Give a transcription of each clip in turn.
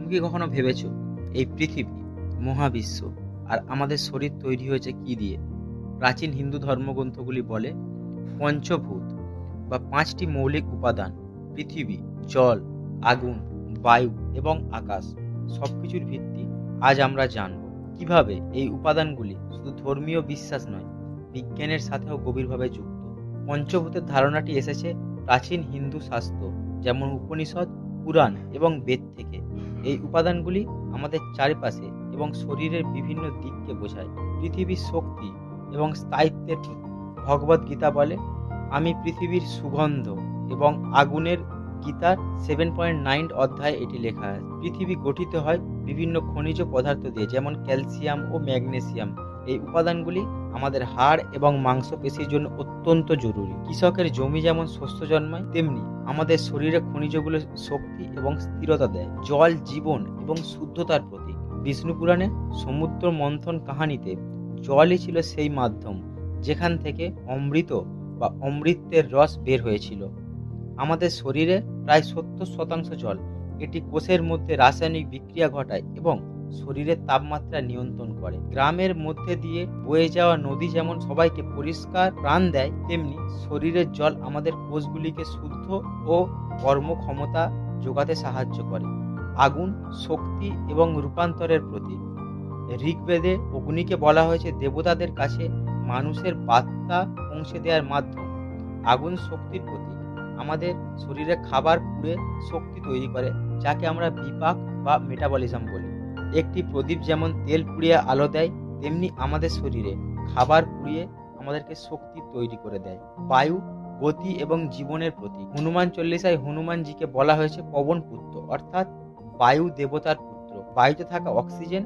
তুমি কি কখনো ভেবেছো এই পৃথিবী, মহাবিশ্ব আর আমাদের শরীর তৈরি হয়েছে কি দিয়ে? প্রাচীন হিন্দু ধর্মগ্রন্থগুলি বলে পঞ্চভূত বা 5টি মৌলিক উপাদান, পৃথিবী, জল, আগুন, বায়ু এবং আকাশ, সবকিছুর ভিত্তি। আজ আমরা জানব কিভাবে এই উপাদানগুলি শুধু ধর্মীয় বিশ্বাস নয়, বিজ্ঞানের সাথেও গভীরভাবে যুক্ত। পঞ্চভূতের ধারণাটি এসেছে প্রাচীন হিন্দু শাস্ত্র যেমন উপনিষদ, পুরাণ এবং বেদ থেকে। এই উপাদানগুলি আমাদের চারপাশে এবং শরীরের বিভিন্ন দিককে বোঝায়। পৃথিবীর শক্তি এবং স্থায়িত্বের প্রতীক। ভগবদ গীতা বলে, আমি পৃথিবীর সুগন্ধ এবং আগুনের। গীতার 7.9 অধ্যায়ে এটি লেখা আছে। পৃথিবী গঠিত হয় বিভিন্ন খনিজ পদার্থ দিয়ে, যেমন ক্যালসিয়াম ও ম্যাগনেসিয়াম। এই উপাদানগুলি আমাদের হাড় এবং মাংসপেশির জন্য অত্যন্ত জরুরি। কৃষকের জমি যেমন শস্য জন্মায়, তেমনি আমাদের শরীরে খনিজগুলো শক্তি এবং স্থিরতা দেয়। জল জীবন এবং শুদ্ধতার প্রতীক। বিষ্ণু পুরাণে সমুদ্র মন্থন কাহিনীতে জলই ছিল সেই মাধ্যম যেখান থেকে অমৃত বা অমৃতের রস বের হয়েছিল। আমাদের শরীরে প্রায় 70% জল। এটি কোষের মধ্যে রাসায়নিক বিক্রিয়া ঘটায় এবং শরীরের তাপমাত্রা নিয়ন্ত্রণ করে। গ্রামের মধ্যে দিয়ে বয়ে যাওয়া নদী যেমন সবাইকে পরিষ্কার প্রাণ দেয়, তেমনি শরীরের জল আমাদের কোষগুলিকে শুদ্ধ ও কর্মক্ষমতা যোগাতে সাহায্য করে। আগুন শক্তি এবং রূপান্তরের প্রতীক। ঋগ্বেদে অগ্নিকে বলা হয়েছে দেবতাদের কাছে মানুষের বার্তা পৌঁছে দেওয়ার মাধ্যম। আগুন শক্তির প্রতীক। আমাদের শরীরে খাবার পুড়ে শক্তি তৈরি করে, যাকে আমরা বিপাক বা মেটাবলিজম বলি। একটি প্রদীপ যেমন তেল পুড়িয়ে আলো দেয়, তেমনি আমাদের শরীরে খাবার পুড়িয়ে আমাদেরকে শক্তি তৈরি করে দেয়। বায়ু গতি এবং জীবনের প্রতীক। হনুমান চল্লিশায় হনুমানজিকে বলা হয়েছে পবন পুত্র, অর্থাৎ বায়ু দেবতার পুত্র। বায়ুতে থাকা অক্সিজেন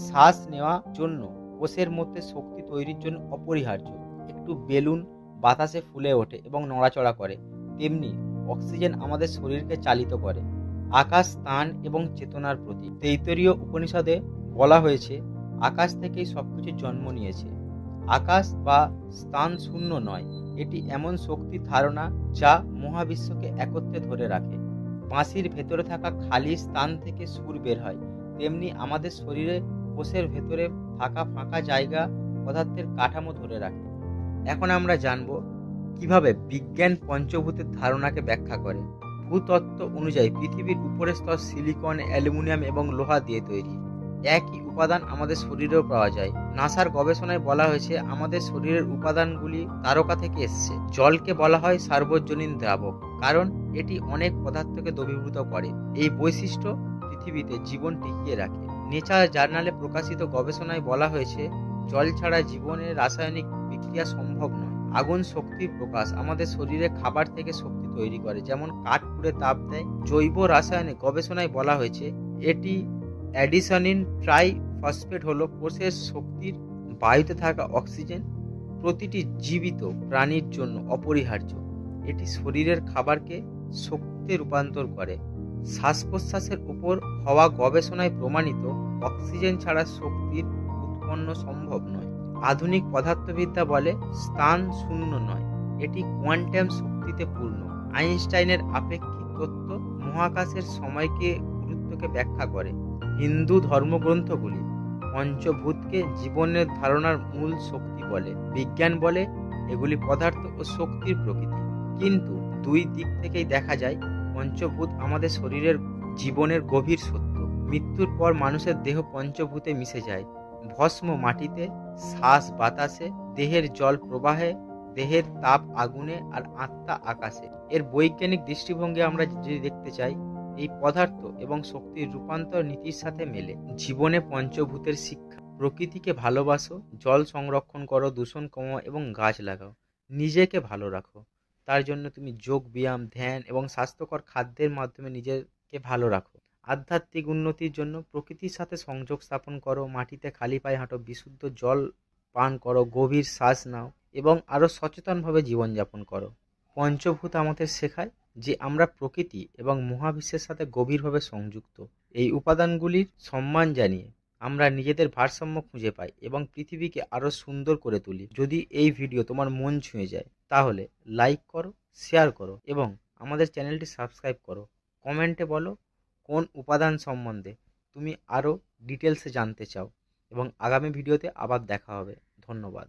শ্বাস নেওয়ার জন্য কোষের মধ্যে শক্তি তৈরির জন্য অপরিহার্য। একটু বেলুন বাতাসে ফুলে ওঠে এবং নড়াচড়া করে, তেমনি অক্সিজেন আমাদের শরীরকে চালিত করে। আকাশ স্থান এবং চেতনার প্রতীক। তৈত্তরীয় উপনিষদে বলা হয়েছে আকাশ থেকেই সবকিছু জন্ম নিয়েছে। আকাশ বা স্থান শূন্য নয়, এটি এমন শক্তির ধারণা যা মহাবিশ্বকে একত্রে ধরে রাখে। বাঁশির ভেতরে থাকা খালি স্থান থেকে সুর বের হয়, তেমনি আমাদের শরীরে কোষের ভেতরে থাকা ফাঁকা জায়গা পদার্থের কাঠামো ধরে রাখে। এখন আমরা জানব কিভাবে বিজ্ঞান পঞ্চভূতের ধারণাকে ব্যাখ্যা করে। ভূতত্ত্ব অনুযায়ী পৃথিবীর উপরের স্তর সিলিকন, অ্যালুমিনিয়াম এবং লোহা দিয়ে তৈরি। একই উপাদান আমাদের শরীরেও পাওয়া যায়। নাসার গবেষণায় বলা হয়েছে আমাদের শরীরের উপাদানগুলি তারকা থেকে এসছে। জলকে বলা হয় সার্বজনীন দ্রাবক, কারণ এটি অনেক পদার্থকে দ্রবীভূত করে। এই বৈশিষ্ট্য পৃথিবীতে জীবন টিকিয়ে রাখে। নেচার জার্নালে প্রকাশিত গবেষণায় বলা হয়েছে জল ছাড়া জীবনের রাসায়নিক বিক্রিয়া সম্ভব নয়। আগুন শক্তির প্রকাশ। আমাদের শরীরে খাবার থেকে শক্তি তৈরি করে, যেমন কাঠ পুড়ে তাপ দেয়। জৈব রাসায়নে গবেষণায় বলা হয়েছে এটি অ্যাডিশনিন ট্রাইফসফেট হলো কোষের শক্তির। বায়ুতে থাকা অক্সিজেন প্রতিটি জীবিত প্রাণীর জন্য অপরিহার্য। এটি শরীরের খাবারকে শক্তিতে রূপান্তর করে। শ্বাস প্রশ্বাসের উপর হওয়া গবেষণায় প্রমাণিত অক্সিজেন ছাড়া শক্তির উৎপন্ন সম্ভব নয়। আধুনিক পদার্থবিদ্যা বলে স্থান শূন্য নয়, এটি কোয়ান্টাম শক্তিতে পূর্ণ। আইনস্টাইনের আপেক্ষিক তত্ত্ব মহাকাশের সময়কে গুরুত্বকে ব্যাখ্যা করে। হিন্দু ধর্মগ্রন্থগুলি পঞ্চভূতকে জীবনের ধারণার মূল শক্তি বলে। বিজ্ঞান বলে এগুলি পদার্থ ও শক্তির প্রকৃতি। কিন্তু দুই দিক থেকেই দেখা যায় পঞ্চভূত আমাদের শরীরের জীবনের গভীর সত্য। মৃত্যুর পর মানুষের দেহ পঞ্চভূতে মিশে যায়। ভস্ম মাটিতে, শ্বাস বাতাসে, দেহের জল প্রবাহে, দেহের তাপ আগুনে আর আত্মা আকাশে। এর বৈজ্ঞানিক দৃষ্টিভঙ্গি আমরা যদি দেখতে চাই, এই পদার্থ এবং শক্তির রূপান্তর নীতির সাথে মেলে। জীবনে পঞ্চভূতের শিক্ষা। প্রকৃতিকে ভালোবাসো, জল সংরক্ষণ করো, দূষণ কমাও এবং গাছ লাগাও। নিজেকে ভালো রাখো, তার জন্য তুমি যোগ ব্যায়াম, ধ্যান এবং স্বাস্থ্যকর খাদ্যের মাধ্যমে নিজেকে ভালো রাখো। আধ্যাত্মিক উন্নতির জন্য প্রকৃতির সাথে সংযোগ স্থাপন করো, মাটিতে খালি পায়ে হাঁটো, বিশুদ্ধ জল পান করো, গভীর শ্বাস নাও এবং আরও সচেতনভাবে জীবনযাপন করো। পঞ্চভূত আমাদের শেখায় যে আমরা প্রকৃতি এবং মহাবিশ্বের সাথে গভীরভাবে সংযুক্ত। এই উপাদানগুলির সম্মান জানিয়ে আমরা নিজেদের ভারসাম্য খুঁজে পাই এবং পৃথিবীকে আরও সুন্দর করে তুলি। যদি এই ভিডিও তোমার মন ছুঁয়ে যায়, তাহলে লাইক করো, শেয়ার করো এবং আমাদের চ্যানেলটি সাবস্ক্রাইব করো। কমেন্টে বলো কোন উপাদান সম্বন্ধে তুমি আরও ডিটেলসে জানতে চাও, এবং আগামী ভিডিওতে আবার দেখা হবে। ধন্যবাদ।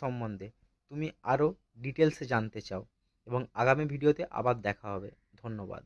সম্বন্ধে তুমি আরও ডিটেলসে জানতে চাও, এবং আগামী ভিডিওতে আবার দেখা হবে। ধন্যবাদ।